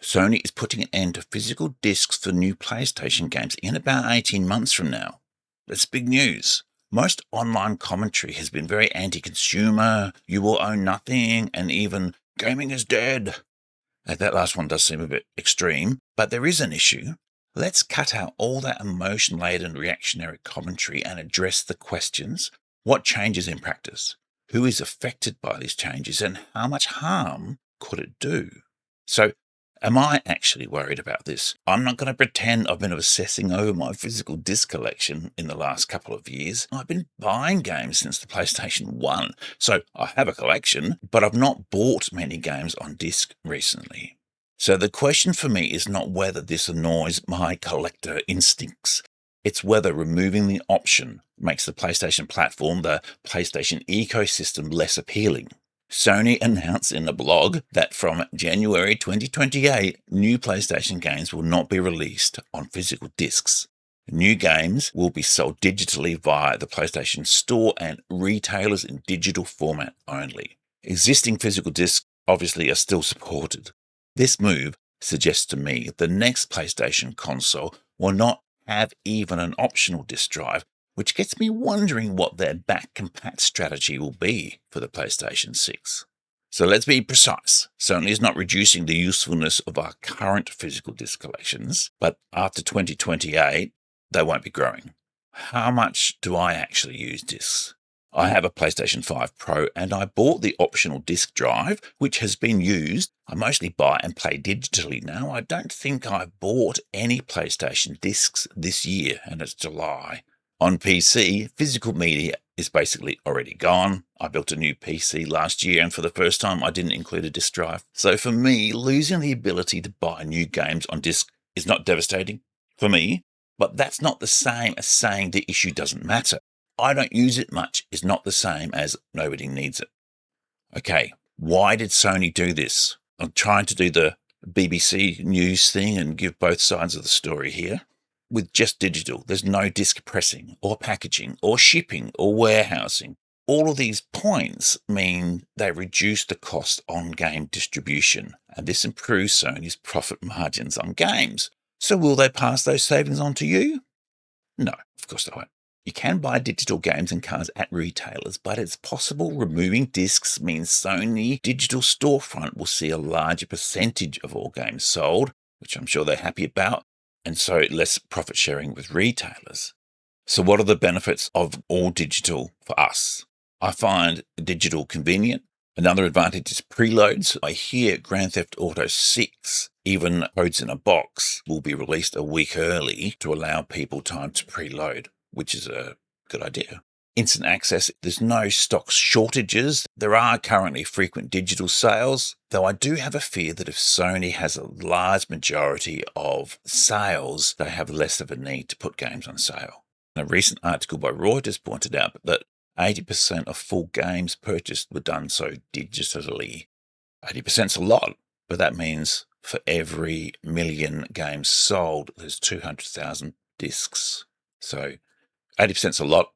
Sony is putting an end to physical discs for new PlayStation games in about 18 months from now. That's big news. Most online commentary has been very anti-consumer, you will own nothing, and even gaming is dead. That last one does seem a bit extreme, but there is an issue. Let's cut out all that emotion-laden reactionary commentary and address the questions. What changes in practice? Who is affected by these changes, and how much harm could it do? So, am I actually worried about this? I'm not going to pretend I've been obsessing over my physical disc collection in the last couple of years. I've been buying games since the PlayStation 1, so I have a collection, but I've not bought many games on disc recently. So the question for me is not whether this annoys my collector instincts. It's whether removing the option makes the PlayStation platform, the PlayStation ecosystem, less appealing. Sony announced in a blog that from January 2028, new PlayStation games will not be released on physical discs. New games will be sold digitally via the PlayStation Store and retailers in digital format only. Existing physical discs obviously are still supported. This move suggests to me the next PlayStation console will not have even an optional disc drive, which gets me wondering what their back-compat strategy will be for the PlayStation 6. So let's be precise. Sony is not reducing the usefulness of our current physical disc collections, but after 2028, they won't be growing. How much do I actually use discs? I have a PlayStation 5 Pro and I bought the optional disc drive, which has been used. I mostly buy and play digitally now. I don't think I've bought any PlayStation discs this year, and it's July. On PC, physical media is basically already gone. I built a new PC last year, and for the first time, I didn't include a disc drive. So for me, losing the ability to buy new games on disc is not devastating for me, but that's not the same as saying the issue doesn't matter. I don't use it much is not the same as nobody needs it. Okay, why did Sony do this? I'm trying to do the BBC News thing and give both sides of the story here. With just digital, there's no disc pressing or packaging or shipping or warehousing. All of these points mean they reduce the cost on game distribution, and this improves Sony's profit margins on games. So will they pass those savings on to you? No, of course they won't. You can buy digital games and cards at retailers, but it's possible removing discs means Sony digital storefront will see a larger percentage of all games sold, which I'm sure they're happy about, and so less profit sharing with retailers. So what are the benefits of all digital for us? I find digital convenient. Another advantage is preloads. I hear Grand Theft Auto 6, even codes in a box, will be released a week early to allow people time to preload, which is a good idea. Instant access, there's no stock shortages. There are currently frequent digital sales, though I do have a fear that if Sony has a large majority of sales, they have less of a need to put games on sale. A recent article by Reuters pointed out that 80% of full games purchased were done so digitally. 80% is a lot, but that means for every million games sold, there's 200,000 discs. So 80% is a lot.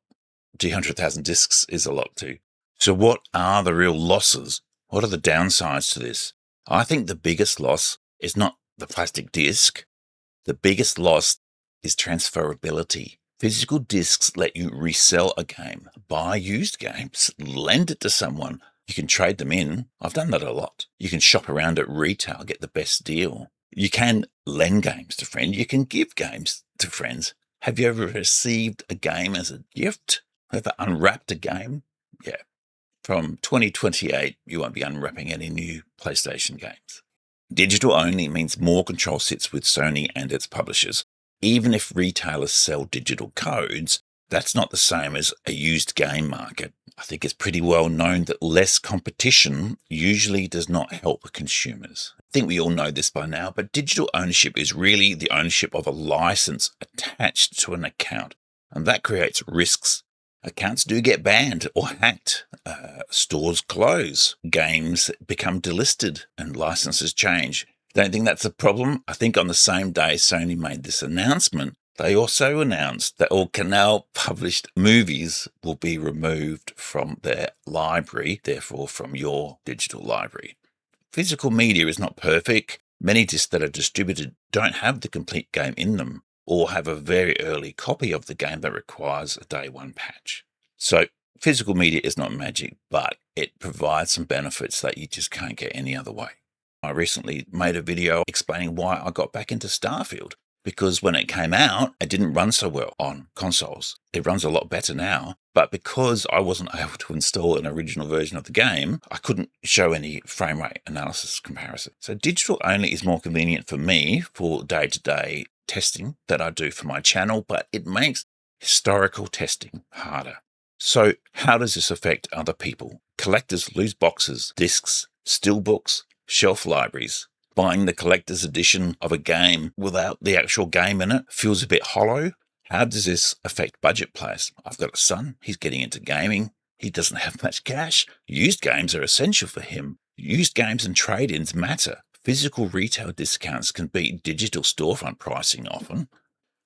200,000 discs is a lot too. So what are the real losses? What are the downsides to this? I think the biggest loss is not the plastic disc. The biggest loss is transferability. Physical discs let you resell a game, buy used games, lend it to someone. You can trade them in. I've done that a lot. You can shop around at retail, get the best deal. You can lend games to friends. You can give games to friends. Have you ever received a game as a gift? Ever unwrapped a game? Yeah. From 2028, you won't be unwrapping any new PlayStation games. Digital only means more control sits with Sony and its publishers. Even if retailers sell digital codes, that's not the same as a used game market. I think it's pretty well known that less competition usually does not help consumers. I think we all know this by now, but digital ownership is really the ownership of a license attached to an account, and that creates risks. Accounts do get banned or hacked, stores close, games become delisted, and licenses change. Don't think that's a problem. I think on the same day Sony made this announcement, they also announced that all Canal published movies will be removed from their library, therefore from your digital library. Physical media is not perfect. Many discs that are distributed don't have the complete game in them, or have a very early copy of the game that requires a day one patch. So physical media is not magic, but it provides some benefits that you just can't get any other way. I recently made a video explaining why I got back into Starfield, because when it came out, it didn't run so well on consoles. It runs a lot better now, but because I wasn't able to install an original version of the game, I couldn't show any frame rate analysis comparison. So digital only is more convenient for me for day-to-day testing that I do for my channel, but it makes historical testing harder. So how does this affect other people? Collectors lose boxes, discs, steelbooks, shelf libraries. Buying the collector's edition of a game without the actual game in it feels a bit hollow. How does this affect budget players? I've got a son, he's getting into gaming. He doesn't have much cash. Used games are essential for him. Used games and trade-ins matter. Physical retail discounts can beat digital storefront pricing often.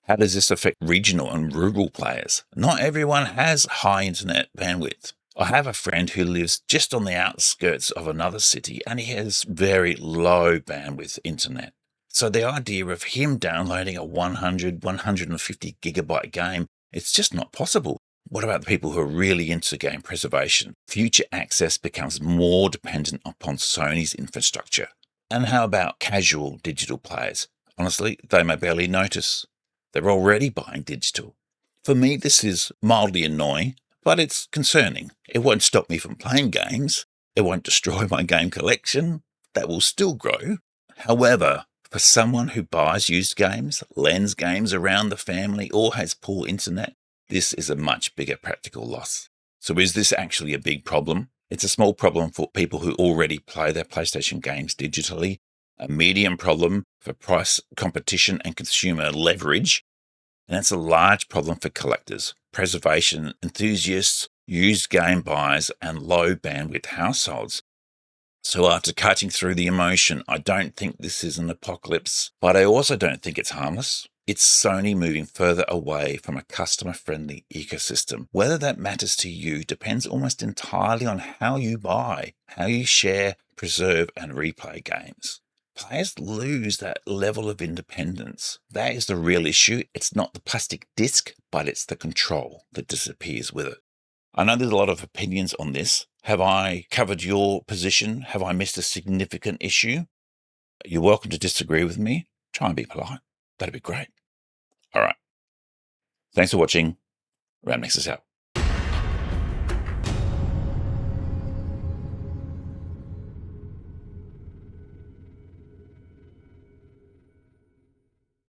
How does this affect regional and rural players? Not everyone has high internet bandwidth. I have a friend who lives just on the outskirts of another city and he has very low bandwidth internet. So the idea of him downloading a 100, 150 gigabyte game, it's just not possible. What about the people who are really into game preservation? Future access becomes more dependent upon Sony's infrastructure. And how about casual digital players? Honestly, they may barely notice. They're already buying digital. For me, this is mildly annoying, but it's concerning. It won't stop me from playing games. It won't destroy my game collection. That will still grow. However, for someone who buys used games, lends games around the family, or has poor internet, this is a much bigger practical loss. So is this actually a big problem? It's a small problem for people who already play their PlayStation games digitally, a medium problem for price competition and consumer leverage, and it's a large problem for collectors, preservation enthusiasts, used game buyers, and low bandwidth households. So after cutting through the emotion, I don't think this is an apocalypse, but I also don't think it's harmless. It's Sony moving further away from a customer-friendly ecosystem. Whether that matters to you depends almost entirely on how you buy, how you share, preserve, and replay games. Players lose that level of independence. That is the real issue. It's not the plastic disc, but it's the control that disappears with it. I know there's a lot of opinions on this. Have I covered your position? Have I missed a significant issue? You're welcome to disagree with me. Try and be polite. That'd be great. All right. Thanks for watching. Ramnix is out.